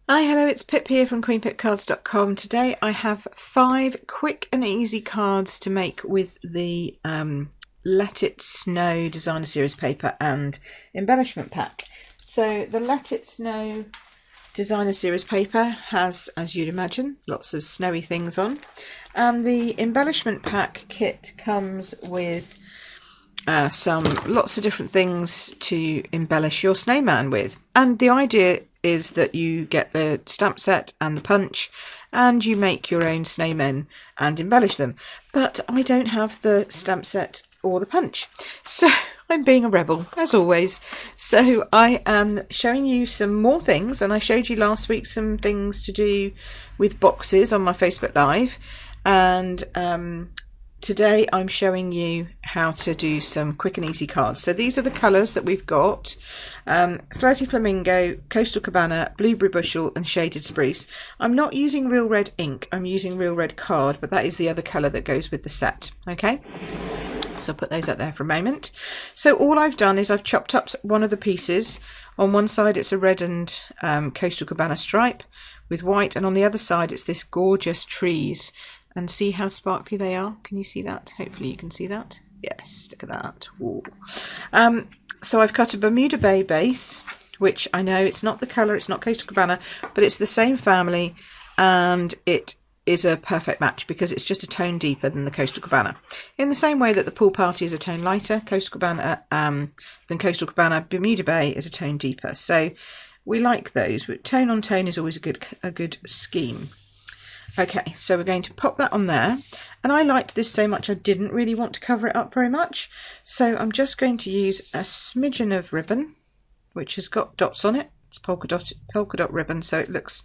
Hi, hello, it's Pip here from queenpipcards.com. Today I have 5 quick and easy cards to make with the Let It Snow Designer Series paper and embellishment pack. So the Let It Snow Designer Series paper has, as you'd imagine, lots of snowy things on. And the embellishment pack kit comes with lots of different things to embellish your snowman with. And the idea is that you get the stamp set and the punch and you make your own snowmen and embellish them. But I don't have the stamp set or the punch, so I'm being a rebel as always. So I am showing you some more things, and I showed you last week some things to do with boxes on my Facebook Live, and today I'm showing you how to do some quick and easy cards. So these are the colours that we've got. Flirty Flamingo, Coastal Cabana, Blueberry Bushel and Shaded Spruce. I'm not using Real Red ink, I'm using Real Red card, but that is the other colour that goes with the set. Okay, so I'll put those out there for a moment. So all I've done is I've chopped up one of the pieces. On one side it's a red and Coastal Cabana stripe with white, and on the other side it's this gorgeous trees. And see how sparkly they are. Can you see that? Hopefully you can see that. Yes, look at that. So I've cut a Bermuda Bay base, which I know it's not the colour, it's not Coastal Cabana, but it's the same family, and it is a perfect match because it's just a tone deeper than the Coastal Cabana. In the same way that the Pool Party is a tone lighter, Coastal Cabana than Coastal Cabana, Bermuda Bay is a tone deeper. So we like those, but tone on tone is always a good scheme. Okay, so we're going to pop that on there, and I liked this so much I didn't really want to cover it up very much, so I'm just going to use a smidgen of ribbon, which has got dots on it. It's polka dot ribbon, so it looks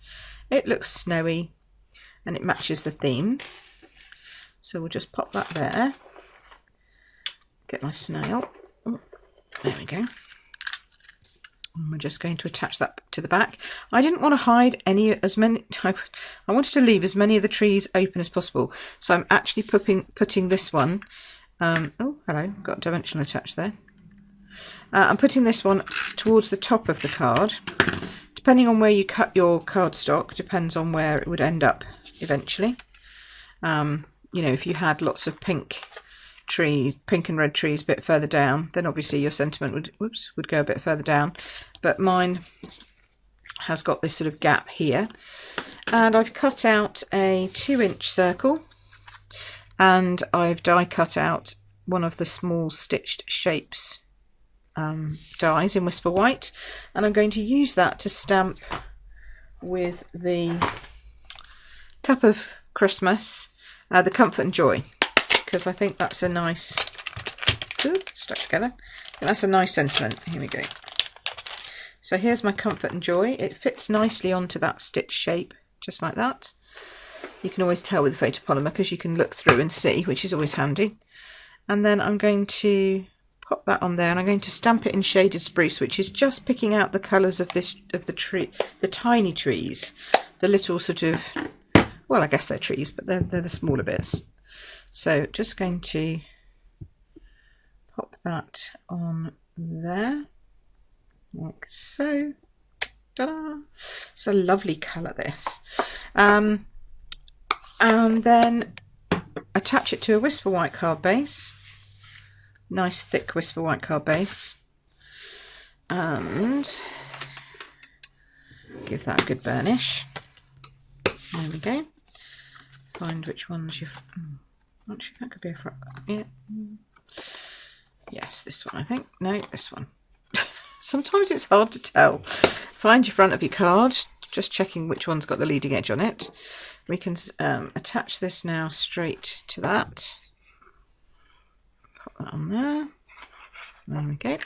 snowy and it matches the theme. So we'll just pop that there. Get my snail. Oh, there we go. And we're just going to attach that to the back. I didn't want to hide I wanted to leave as many of the trees open as possible. So I'm actually putting this one, oh hello, got a dimensional attached there. I'm putting this one towards the top of the card. Depending on where you cut your cardstock, depends on where it would end up eventually. You know, if you had lots of pink and red trees a bit further down, then obviously your sentiment would go a bit further down, but mine has got this sort of gap here, and I've cut out a 2-inch circle, and I've die cut out one of the small stitched shapes dies in Whisper White, and I'm going to use that to stamp with the Cup of Christmas, the Comfort and Joy, because I think that's a nice, stuck together, that's a nice sentiment. Here we go. So here's my Comfort and Joy. It fits nicely onto that stitch shape, just like that. You can always tell with the photopolymer because you can look through and see, which is always handy. And then I'm going to pop that on there, and I'm going to stamp it in Shaded Spruce, which is just picking out the colours of the tree, the tiny trees, the little sort of, well, I guess they're trees, but they're the smaller bits. So just going to pop that on there, like so. Ta-da! It's a lovely colour, this. And then attach it to a Whisper White card base. Nice thick Whisper White card base. And give that a good burnish. There we go. Find which ones you've... Actually, that could be a front. Yeah. Yes, this one, I think. No, this one. Sometimes it's hard to tell. Find your front of your card, just checking which one's got the leading edge on it. We can attach this now straight to that. Pop that on there. There we go.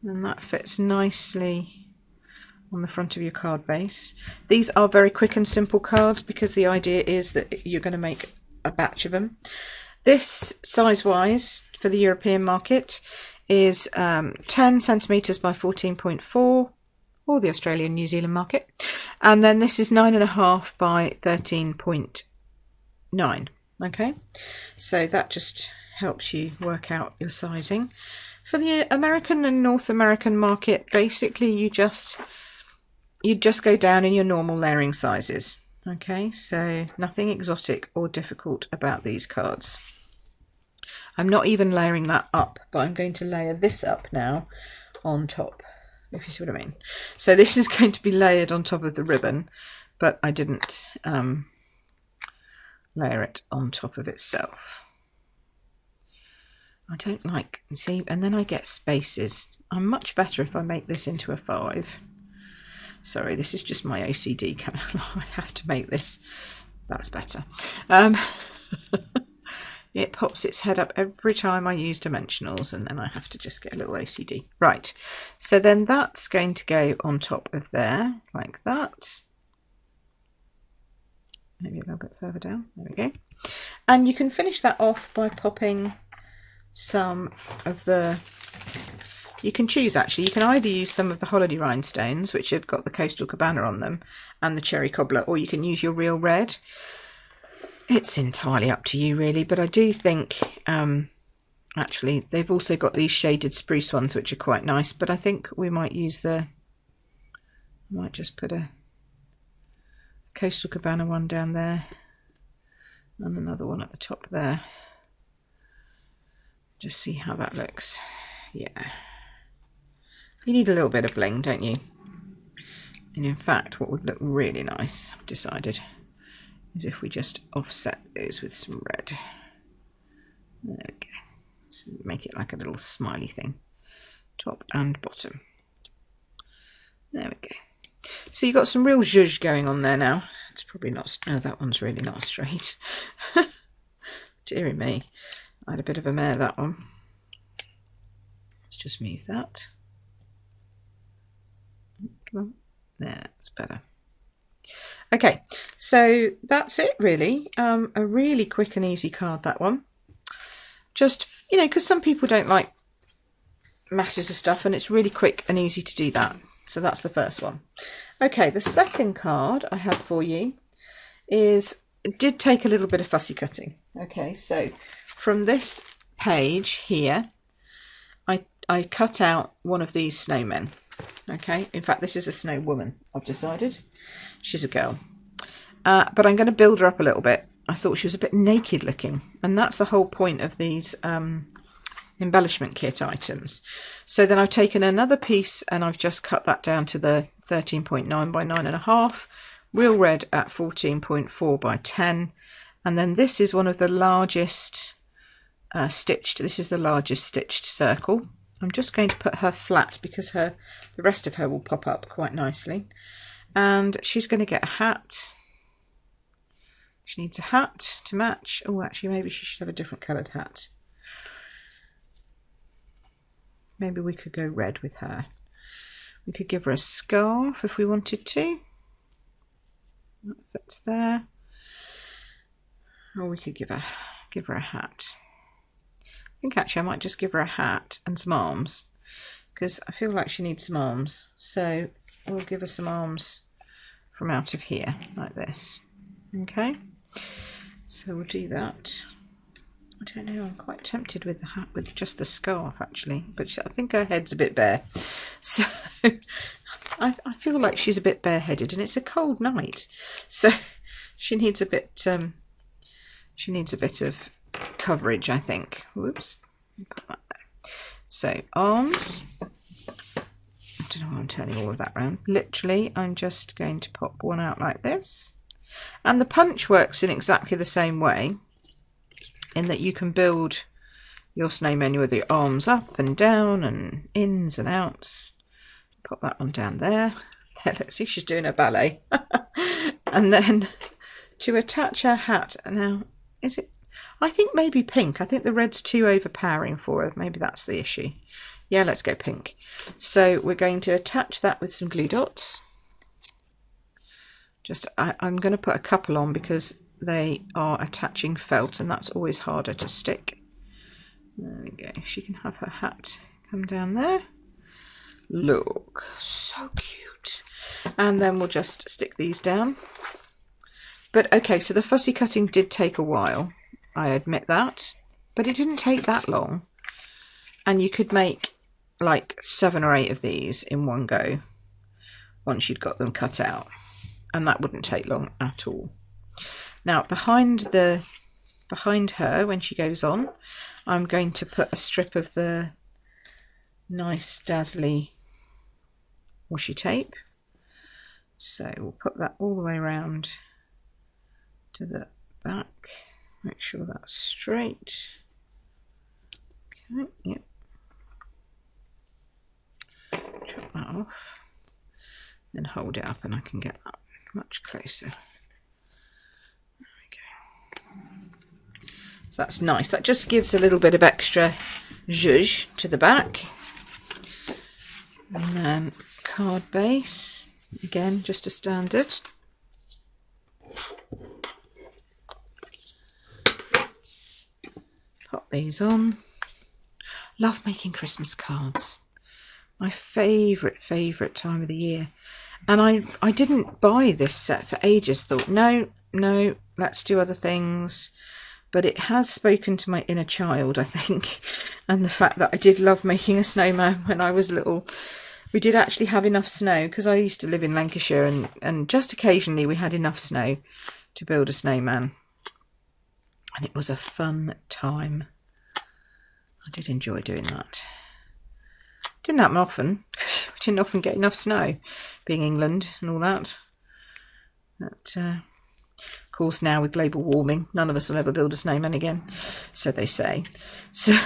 And that fits nicely on the front of your card base. These are very quick and simple cards because the idea is that you're going to make a batch of them. This size wise for the European market is 10 centimeters by 14.4, or the Australian New Zealand market, and then this is 9.5 by 13.9. okay, so that just helps you work out your sizing. For the American and North American market, basically you just you'd just go down in your normal layering sizes. Okay, so nothing exotic or difficult about these cards. I'm not even layering that up, but I'm going to layer this up now on top, if you see what I mean. So this is going to be layered on top of the ribbon, but I didn't layer it on top of itself. I don't like, see, and then I get spaces. I'm much better if I make this into a 5. Sorry, this is just my OCD. I have to make this. That's better. It pops its head up every time I use dimensionals, and then I have to just get a little OCD. Right, so then that's going to go on top of there, like that. Maybe a little bit further down. There we go. And you can finish that off by popping some of the, you can choose actually, you can either use some of the holiday rhinestones, which have got the Coastal Cabana on them, and the cherry cobbler, or you can use your real red. It's entirely up to you really, but I do think actually they've also got these shaded spruce ones which are quite nice, but I think we might use the, I might just put a Coastal Cabana one down there and another one at the top there. Just see how that looks. Yeah. You need a little bit of bling, don't you? And in fact, what would look really nice, I've decided, is if we just offset those with some red. There we go. Just make it like a little smiley thing. Top and bottom. There we go. So you've got some real zhuzh going on there now. It's probably not, no, that one's really not straight. Dearie me. I had a bit of a mare, that one. Let's just move that. Come on. There, that's better. Okay, so that's it really. A really quick and easy card, that one. Just, you know, because some people don't like masses of stuff, and it's really quick and easy to do that. So that's the first one. Okay, the second card I have for you is, it did take a little bit of fussy cutting. Okay, so from this page here, I cut out one of these snowmen. Okay, in fact this is a snow woman, I've decided. She's a girl. But I'm going to build her up a little bit. I thought she was a bit naked looking, and that's the whole point of these embellishment kit items. So then I've taken another piece and I've just cut that down to the 13.9 by 9.5, real red at 14.4 by 10, and then this is one of the largest stitched, this is the largest stitched circle. I'm just going to put her flat because the rest of her will pop up quite nicely. And she's going to get a hat. She needs a hat to match. Oh, actually, maybe she should have a different coloured hat. Maybe we could go red with her. We could give her a scarf if we wanted to. That fits there. Or we could give her a hat. I think actually I might just give her a hat and some arms, because I feel like she needs some arms. So we'll give her some arms from out of here, like this. Okay, so we'll do that. I don't know, I'm quite tempted with the hat, with just the scarf actually, but I think her head's a bit bare. So I feel like she's a bit bareheaded, and it's a cold night, so she needs a bit of coverage, I think. Whoops. Put that there. So arms. I don't know why I'm turning all of that around. Literally, I'm just going to pop one out like this. And the punch works in exactly the same way, in that you can build your snowman with your arms up and down and ins and outs. Pop that one down there. There, let's see, she's doing her ballet. And then to attach her hat, now, is it? I think maybe pink. I think the red's too overpowering for her. Maybe that's the issue. Yeah, let's go pink. So we're going to attach that with some glue dots. Just, I'm going to put a couple on because they are attaching felt, and that's always harder to stick. There we go. She can have her hat come down there. Look, so cute. And then we'll just stick these down. But okay, so the fussy cutting did take a while. I admit that, but it didn't take that long, and you could make like 7 or 8 of these in one go. once you'd got them cut out, and that wouldn't take long at all. Now behind her, when she goes on, I'm going to put a strip of the nice dazzly washi tape. So we'll put that all the way around to the back. Make sure that's straight. Okay, yep. Chop that off. Then hold it up and I can get that much closer. There we go. So that's nice. That just gives a little bit of extra zhuzh to the back. And then card base. Again, just a standard. Pop these on. Love making Christmas cards. My favourite time of the year. And I didn't buy this set for ages. Thought, no, let's do other things. But it has spoken to my inner child, I think. And the fact that I did love making a snowman when I was little. We did actually have enough snow, because I used to live in Lancashire, and just occasionally we had enough snow to build a snowman. And it was a fun time. I did enjoy doing that. Didn't happen often. We didn't often get enough snow, being England and all that. But, of course, now with global warming, none of us will ever build a snowman again, so they say. So,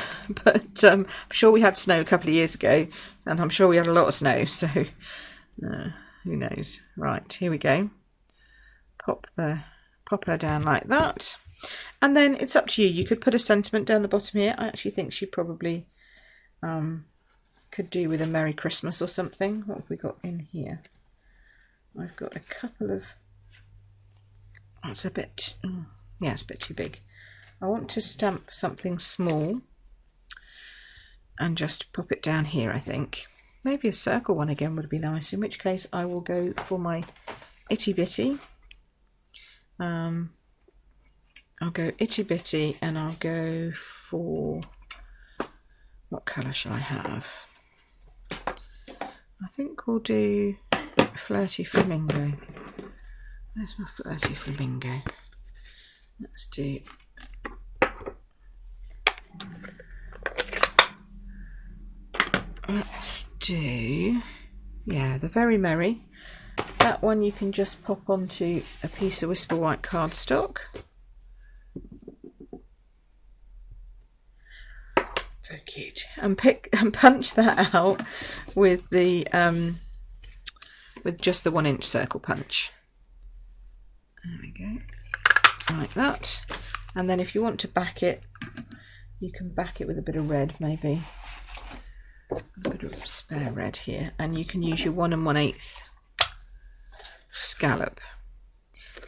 but I'm sure we had snow a couple of years ago, and I'm sure we had a lot of snow, so who knows. Right, here we go. Pop her down like that. And then it's up to you. You could put a sentiment down the bottom here. I actually think she probably could do with a Merry Christmas or something. What have we got in here? I've got a couple of... That's a bit... yeah, it's a bit too big. I want to stamp something small and just pop it down here, I think. Maybe a circle one again would be nice, in which case I will go for my itty bitty. I'll go itty bitty, and I'll go for... what colour shall I have? I think we'll do Flirty Flamingo. Where's my Flirty Flamingo? Let's do... yeah, the Very Merry. That one you can just pop onto a piece of Whisper White cardstock. So cute. And punch that out with the with just the 1-inch circle punch. There we go. Like that. And then if you want to back it, you can back it with a bit of red, maybe. A bit of spare red here. And you can use your 1 1/8 scallop.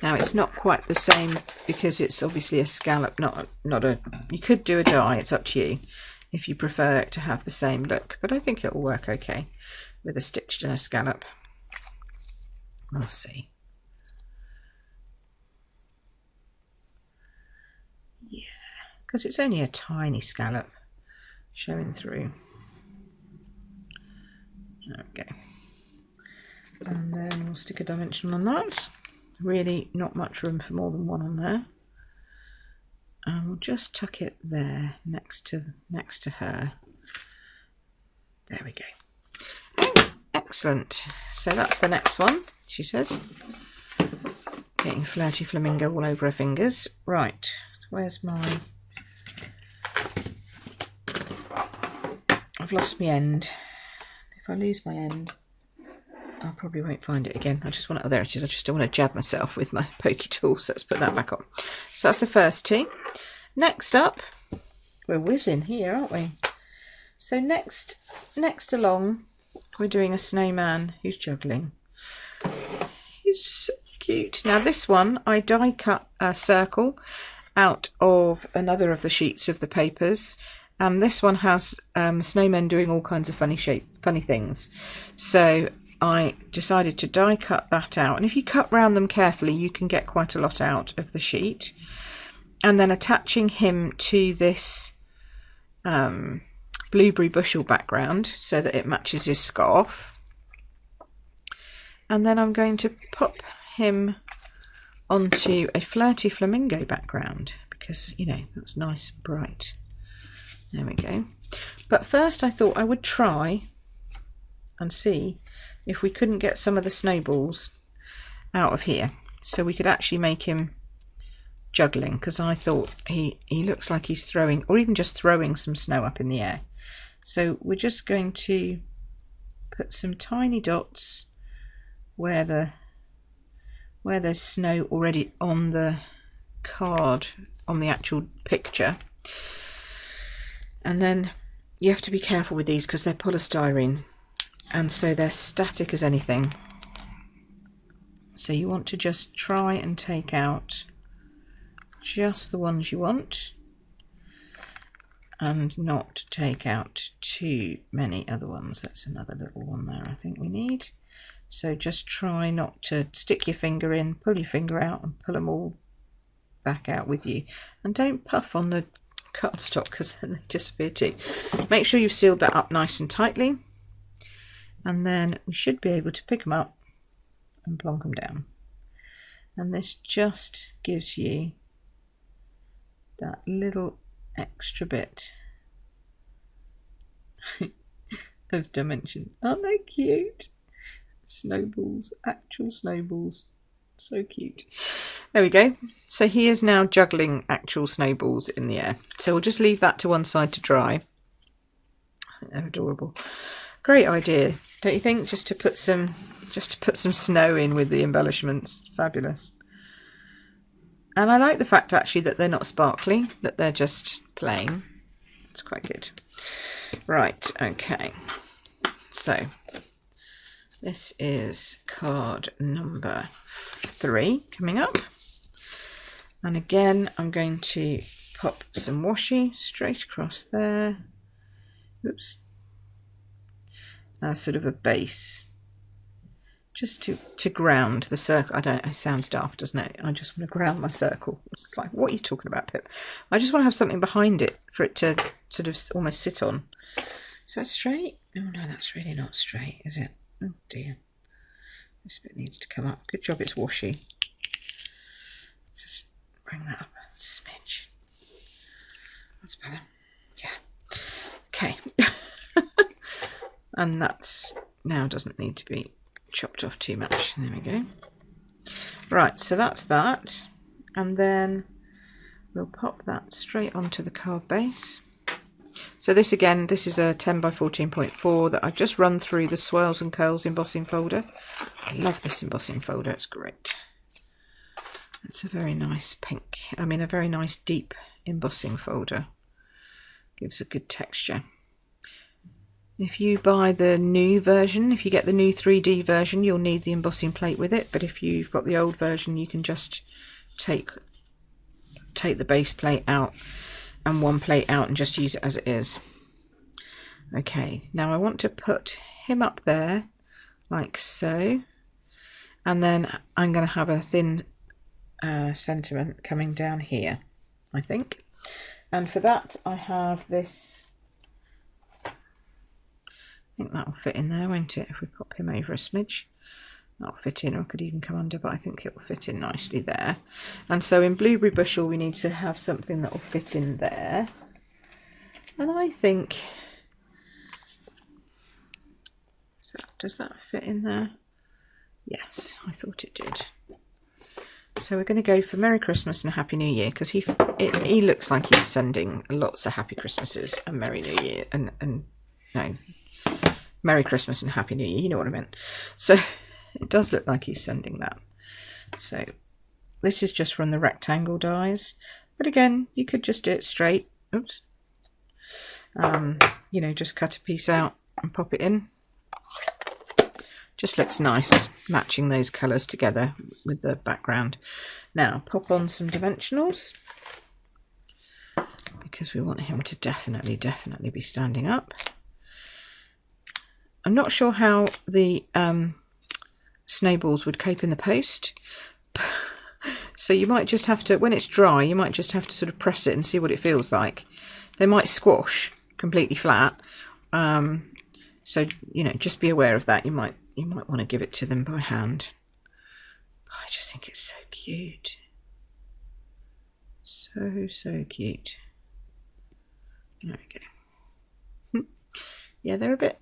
Now it's not quite the same because it's obviously a scallop, not a... You could do a die, it's up to you if you prefer it to have the same look, but I think it'll work okay with a stitched and a scallop. We'll see. Yeah, because it's only a tiny scallop showing through. There we go. And then we'll stick a dimension on that. Really not much room for more than one on there. And we'll just tuck it there next to her. There we go. Excellent. So that's the next one, she says. Getting Flirty Flamingo all over her fingers. Right, where's my... I've lost my end. If I lose my end, I probably won't find it again. I just want to... Oh, there it is. I just don't want to jab myself with my pokey tool, so let's put that back on. So that's the first two. Next up, we're whizzing here, aren't we? So next along, we're doing a snowman who's juggling. He's so cute. Now this one, I die cut a circle out of another of the sheets of the papers. This one has snowmen doing all kinds of funny things. So I decided to die cut that out. And if you cut round them carefully, you can get quite a lot out of the sheet. And then attaching him to this blueberry bushel background so that it matches his scarf. And then I'm going to pop him onto a flirty flamingo background because, you know, that's nice and bright. There we go. But first I thought I would try and see if we couldn't get some of the snowballs out of here so we could actually make him juggling, because I thought he looks like he's throwing, or even just throwing some snow up in the air. So we're just going to put some tiny dots where there's snow already on the card, on the actual picture. And then you have to be careful with these because they're polystyrene, and so they're static as anything. So you want to just try and take out just the ones you want and not take out too many other ones. That's another little one there I think we need. So just try not to stick your finger in, pull your finger out and pull them all back out with you. And don't puff on the cardstock because then they disappear too. Make sure you've sealed that up nice and tightly, and then we should be able to pick them up and plonk them down. And this just gives you that little extra bit of dimension. Aren't they cute? Snowballs, actual snowballs. So cute. There we go. So he is now juggling actual snowballs in the air. So we'll just leave that to one side to dry. I think they're adorable. Great idea, don't you think? Just to put some snow in with the embellishments. Fabulous. And I like the fact actually that they're not sparkly, that they're just plain. It's quite good. Right, okay. So this is card number 3 coming up. And again, I'm going to pop some washi straight across there. Oops. As sort of a base. Just to ground the circle. I don't know, it sounds daft, doesn't it? I just want to ground my circle. It's like, what are you talking about, Pip? I just want to have something behind it for it to sort of almost sit on. Is that straight? Oh no, that's really not straight, is it? Oh dear. This bit needs to come up. Good job it's washi. Just bring that up a smidge. That's better. Yeah. Okay. And that's now doesn't need to be chopped off too much. There we go. Right, so that's that. And then we'll pop that straight onto the card base. So this again, this is a 10 by 14.4 that I've just run through the Swirls and Curls embossing folder. I love this embossing folder, it's great. It's a very nice pink, a very nice deep embossing folder. Gives a good texture. If you buy the new version, if you get the new 3D version, you'll need the embossing plate with it. But if you've got the old version, you can just take the base plate out and one plate out and just use it as it is. Okay, now I want to put him up there like so. And then I'm going to have a thin sentiment coming down here, I think. And for that, I have this. I think that'll fit in there, won't it? If we pop him over a smidge, that'll fit in, or it could even come under, but I think it will fit in nicely there. And so in Blueberry Bushel, we need to have something that will fit in there. And I think, does that fit in there? Yes, I thought it did. So we're going to go for Merry Christmas and a Happy New Year, because he looks like he's sending lots of Happy Christmases and Merry New Year, and no, Merry Christmas and Happy New Year, you know what I meant. So it does look like he's sending that. So this is just from the rectangle dies, but again, you could just do it straight. Oops. You know, just cut a piece out and pop it in. Just looks nice, matching those colours together with the background. Now, pop on some dimensionals, because we want him to definitely be standing up. I'm not sure how the snowballs would cope in the post. So you might just have to, when it's dry, you might just have to sort of press it and see what it feels like. They might squash completely flat. So, you know, just be aware of that. You might you might want to give it to them by hand. I just think it's so cute. So cute. There we go. Yeah, they're a bit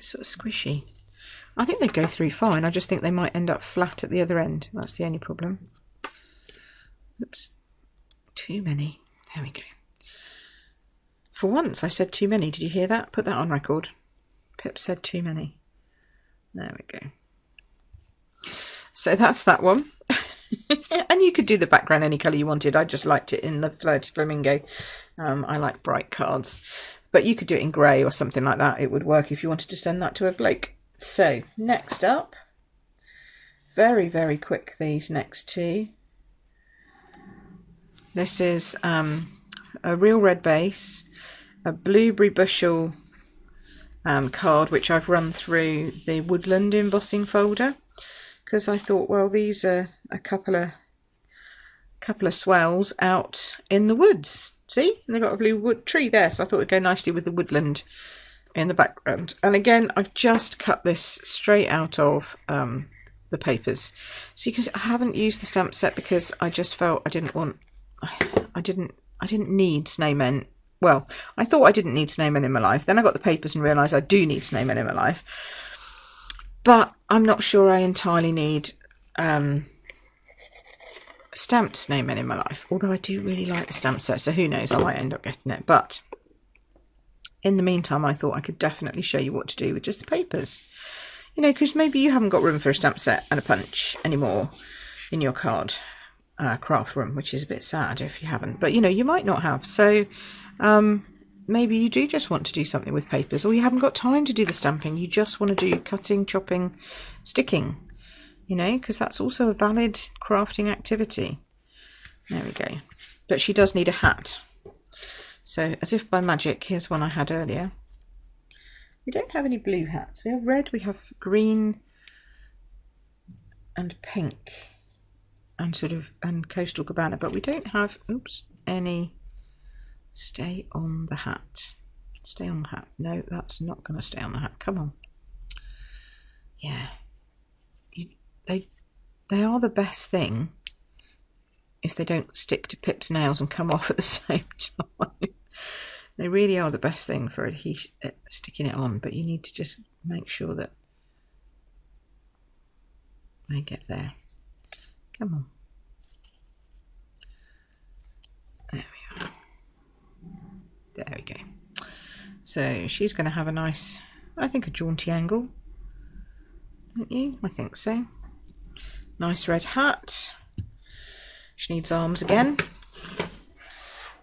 sort of squishy. I think they go through fine. I just think they might end up flat at the other end. That's the only problem. Oops. Too many. There we go. For once I said too many. Did you hear that? Put that on record. Pip said too many. There we go. So that's that one. And you could do the background any colour you wanted. I just liked it in the Flirty Flamingo. I like bright cards. But you could do it in grey or something like that. It would work if you wanted to send that to a bloke. So, next up. Very, very quick, these next two. This is a real red base, a blueberry bushel card, which I've run through the woodland embossing folder, because I thought, well, these are a couple of swells out in the woods. See, and they've got a blue wood tree there, so I thought it'd go nicely with the woodland in the background. And again, I've just cut this straight out of the papers, so you can see I haven't used the stamp set because I just felt I didn't need snowmen. Well, I thought I didn't need snowmen in my life. Then I got the papers and realised I do need snowmen in my life. But I'm not sure I entirely need stamped snowmen in my life. Although I do really like the stamp set, so who knows, I might end up getting it. But in the meantime, I thought I could definitely show you what to do with just the papers. You know, because maybe you haven't got room for a stamp set and a punch anymore in your card craft room, which is a bit sad if you haven't, but you know, you might not have. So maybe you do just want to do something with papers, or you haven't got time to do the stamping, you just want to do cutting, chopping, sticking, you know, because that's also a valid crafting activity. There we go. But she does need a hat. So as if by magic, here's one I had earlier. We don't have any blue hats. We have red, we have green and pink and Coastal Cabana, but we don't have any stay on the hat. Stay on the hat. No, that's not going to stay on the hat. Come on. Yeah. They are the best thing if they don't stick to Pip's nails and come off at the same time. They really are the best thing for sticking it on, but you need to just make sure that they get there. Come on. There we are. There we go. So she's going to have a nice, I think, a jaunty angle. Don't you? I think so. Nice red hat. She needs arms again.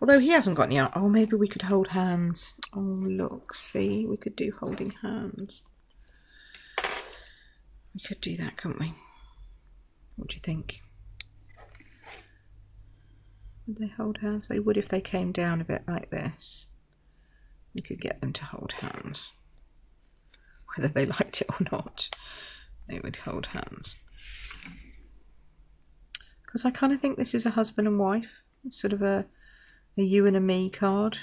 Although he hasn't got any arms. Oh, maybe we could hold hands. Oh, look. See? We could do holding hands. We could do that, couldn't we? What do you think? Would they hold hands? They would if they came down a bit like this. We could get them to hold hands. Whether they liked it or not, they would hold hands. Because I kind of think this is a husband and wife. It's sort of a you and a me card.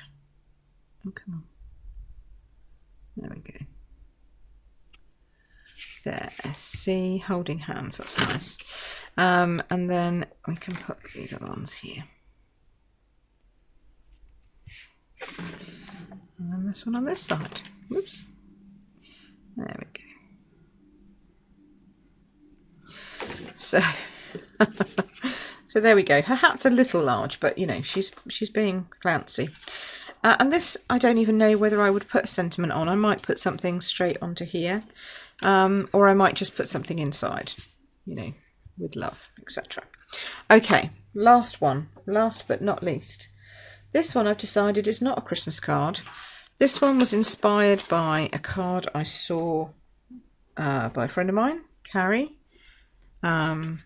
Oh, come on. There we go. There, see, holding hands, that's nice. And then we can put these other ones here. And then this one on this side. Whoops. There we go. So, so there we go. Her hat's a little large, but you know, she's being flouncy. And this, I don't even know whether I would put a sentiment on. I might put something straight onto here. Or I might just put something inside, you know, with love, etc. Okay, last one, last but not least. This one I've decided is not a Christmas card. This one was inspired by a card I saw by a friend of mine, Carrie. And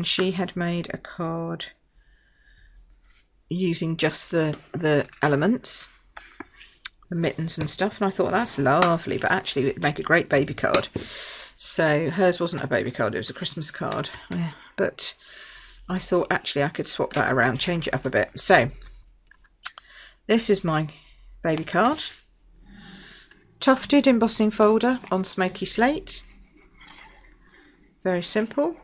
she had made a card using just the elements, the mittens and stuff, and I thought that's lovely, but actually it would make a great baby card. So hers wasn't a baby card, it was a Christmas card. Yeah, but I thought actually I could swap that around, change it up a bit. So this is my baby card. tufted embossing folder on smoky slate. Very simple,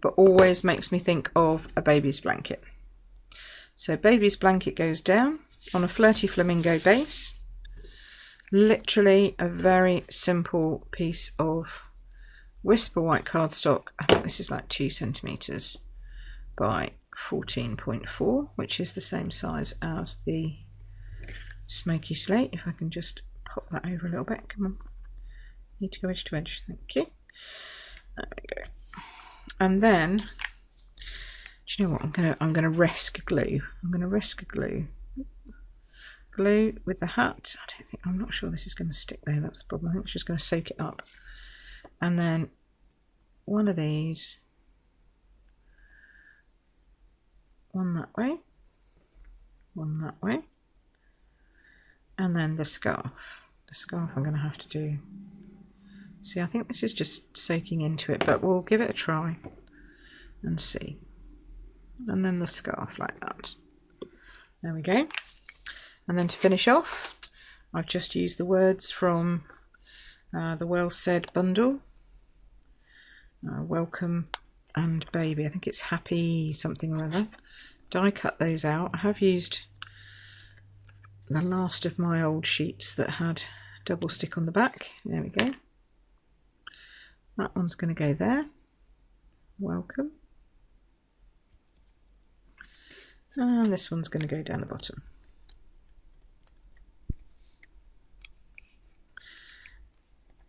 but always makes me think of a baby's blanket. So baby's blanket goes down on a flirty flamingo base. Literally a very simple piece of Whisper white cardstock. I think this is like 2 centimeters by 14.4, which is the same size as the smoky slate. If I can just pop that over a little bit. Come on, need to go edge to edge. Thank you. There we go. And then, do you know what? I'm gonna risk glue. I'm gonna risk glue. Glue with the hat. I'm not sure this is going to stick there. That's the problem. I think it's just going to soak it up. And then one of these, one that way, one that way, and then the scarf. The scarf I'm going to have to do. See, I think this is just soaking into it, but we'll give it a try and see. And then the scarf like that. There we go. And then to finish off, I've just used the words from the Well Said bundle. Welcome and baby. I think it's happy something or other. Die cut those out. I have used the last of my old sheets that had double stick on the back. There we go. That one's going to go there. Welcome. And this one's going to go down the bottom.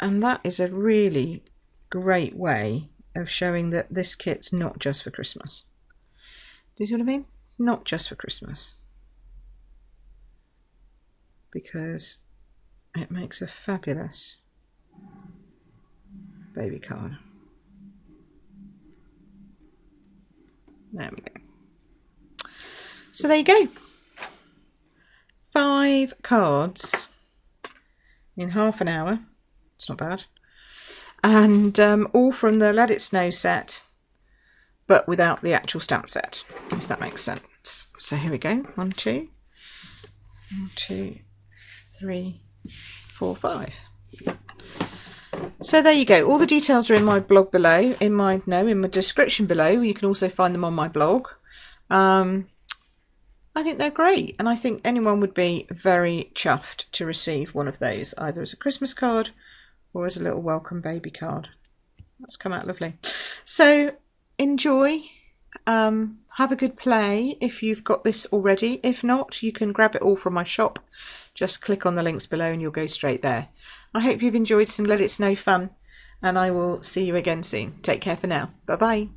And that is a really great way of showing that this kit's not just for Christmas. Do you see what I mean? Not just for Christmas. Because it makes a fabulous baby card. There we go. So there you go. 5 cards in half an hour. It's not bad. And all from the Let It Snow set, but without the actual stamp set, if that makes sense. So here we go. 1, 2, 1, 2, 3, 4, 5. So there you go. All the details are in my blog below, in my description below. You can also find them on my blog. I think they're great, and I think anyone would be very chuffed to receive one of those, either as a Christmas card or as a little welcome baby card. That's come out lovely. So enjoy, have a good play if you've got this already. If not, you can grab it all from my shop. Just click on the links below and you'll go straight there. I hope you've enjoyed some Let It Snow fun, and I will see you again soon. Take care for now. Bye bye.